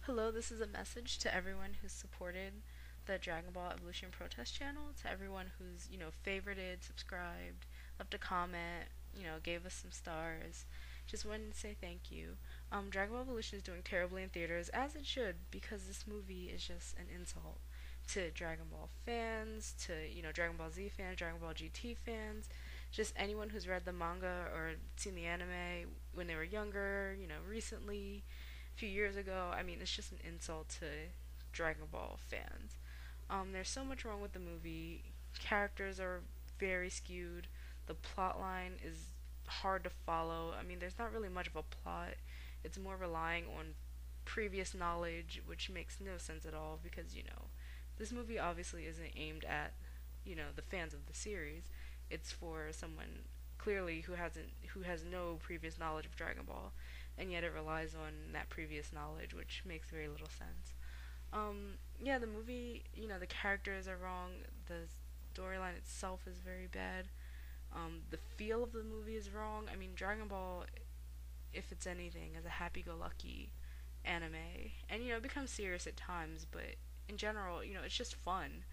Hello, this is a message to everyone who's supported the Dragon Ball Evolution Protest channel, to everyone who's, favorited, subscribed, left a comment, gave us some stars. Just wanted to say thank you. Dragon Ball Evolution is doing terribly in theaters, as it should, because this movie is just an insult to Dragon Ball fans, to, Dragon Ball Z fans, Dragon Ball GT fans, just anyone who's read the manga or seen the anime when they were younger, recently few years ago. I mean, it's just an insult to Dragon Ball fans. There's so much wrong with the movie. Characters are very skewed. The plot line is hard to follow. I mean, there's not really much of a plot. It's more relying on previous knowledge, which makes no sense at all because, this movie obviously isn't aimed at, the fans of the series. It's for someone clearly who has no previous knowledge of Dragon Ball, and yet it relies on that previous knowledge, which makes very little sense. Yeah, the movie, the characters are wrong. The storyline itself is very bad. The feel of the movie is wrong. I mean, Dragon Ball, if it's anything, is a happy-go-lucky anime, and it becomes serious at times, but in general, it's just fun.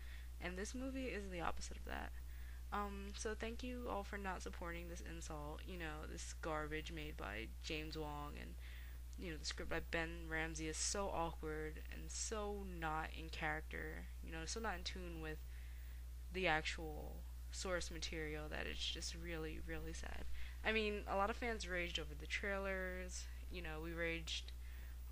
And this movie is the opposite of that. So thank you all for not supporting this insult, this garbage made by James Wong, and the script by Ben Ramsey is so awkward and so not in character, so not in tune with the actual source material that it's just really, really sad. I mean, a lot of fans raged over the trailers, we raged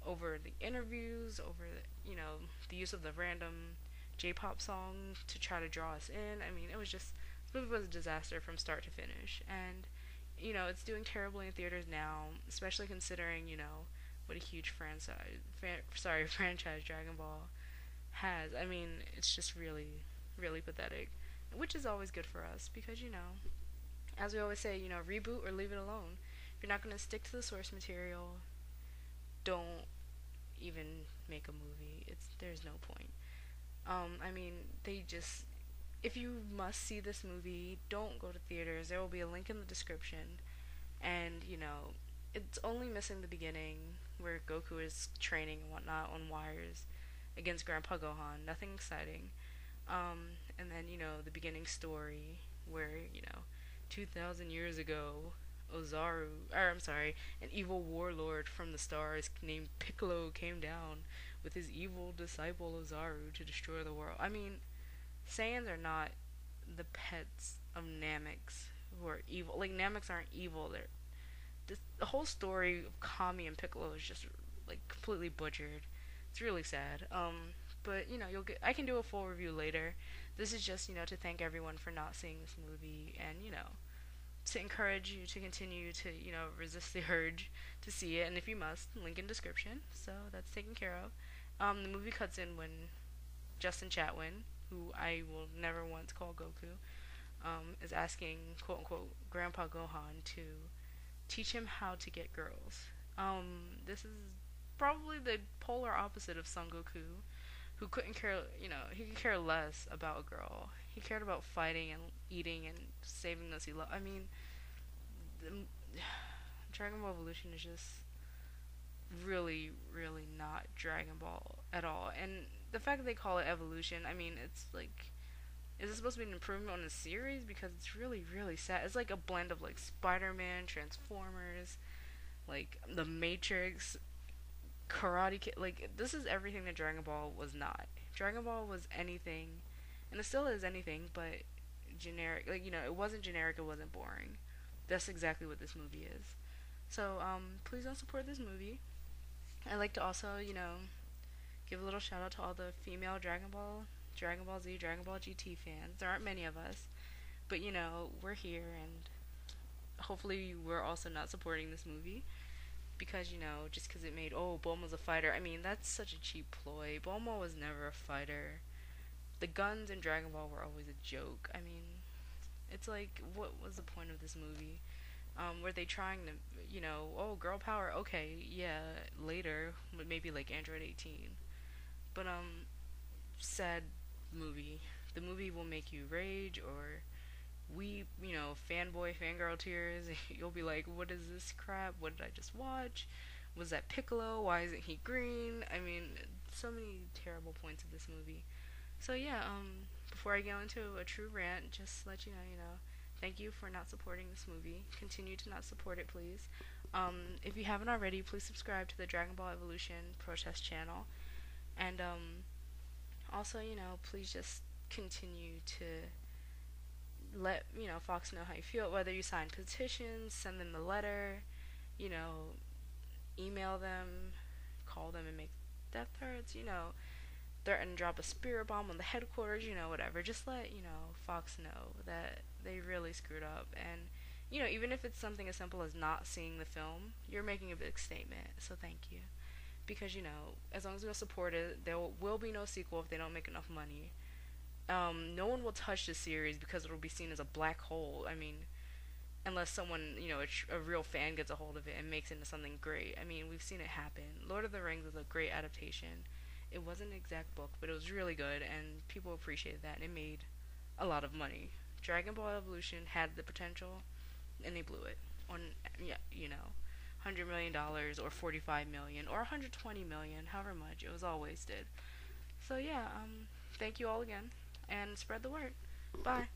over the interviews, over the use of the random J-pop song to try to draw us in. I mean, it was just this movie was a disaster from start to finish, and it's doing terribly in theaters now, especially considering what a huge franchise Dragon Ball has. I mean, it's just really, really pathetic, which is always good for us because as we always say, reboot or leave it alone. If you're not gonna stick to the source material, don't even make a movie. There's no point. I mean, they just if you must see this movie, don't go to theaters. There will be a link in the description, and it's only missing the beginning where Goku is training and whatnot on wires against Grandpa Gohan. Nothing exciting. And then the beginning story where 2,000 years ago, an evil warlord from the stars named Piccolo came down with his evil disciple Ozaru to destroy the world. I mean, Saiyans are not the pets of Nameks who are evil. Like, Nameks aren't evil. The whole story of Kami and Piccolo is just like completely butchered. It's really sad. But I can do a full review later. This is just to thank everyone for not seeing this movie, and to encourage you to continue to resist the urge to see it. And if you must, link in description. So that's taken care of. The movie cuts in when Justin Chatwin, who I will never once call Goku, is asking quote unquote Grandpa Gohan to teach him how to get girls. This is probably the polar opposite of Son Goku, who couldn't care, he could care less about a girl. He cared about fighting and eating and saving those he loved. I mean, the, Dragon Ball Evolution is just really, really not Dragon Ball at all. And the fact that they call it Evolution, I mean, it's like, is this supposed to be an improvement on the series? Because it's really, really sad. It's like a blend of like Spider-Man, Transformers, like The Matrix, Karate Kid. Like, this is everything that Dragon Ball was not. Dragon Ball was anything, and it still is anything, but generic. Like, it wasn't generic, it wasn't boring. That's exactly what this movie is. So, please don't support this movie. I'd like to also, give a little shout out to all the female Dragon Ball Z, Dragon Ball GT fans. There aren't many of us, but we're here, and hopefully we're also not supporting this movie because just because it made Bulma's a fighter. I mean, that's such a cheap ploy. Bulma was never a fighter. The guns in Dragon Ball were always a joke. I mean, it's like, what was the point of this movie? Were they trying to, girl power? Okay, yeah, later, but maybe like Android 18. But sad movie. The movie will make you rage or weep, fanboy, fangirl tears. You'll be like, what is this crap? What did I just watch? Was that Piccolo? Why isn't he green? I mean, so many terrible points of this movie. So yeah, before I go into a true rant, just let you know, thank you for not supporting this movie. Continue to not support it, please. If you haven't already, please subscribe to the Dragon Ball Evolution protest channel, and also, please just continue to let Fox know how you feel. Whether you sign petitions, send them a letter, you know, email them, call them, and make death threats. Threaten to drop a spirit bomb on the headquarters, whatever. Just let, Fox know that they really screwed up. And, even if it's something as simple as not seeing the film, you're making a big statement. So thank you. Because, as long as we don't support it, there will be no sequel if they don't make enough money. No one will touch the series because it'll be seen as a black hole. I mean, unless someone, a real fan gets a hold of it and makes it into something great. I mean, we've seen it happen. Lord of the Rings was a great adaptation. It wasn't an exact book, but it was really good, and people appreciated that, and it made a lot of money. Dragon Ball Evolution had the potential, and they blew it on, yeah, $100 million or 45 million or 120 million, however much. It was all wasted. So yeah, thank you all again, and spread the word. Bye.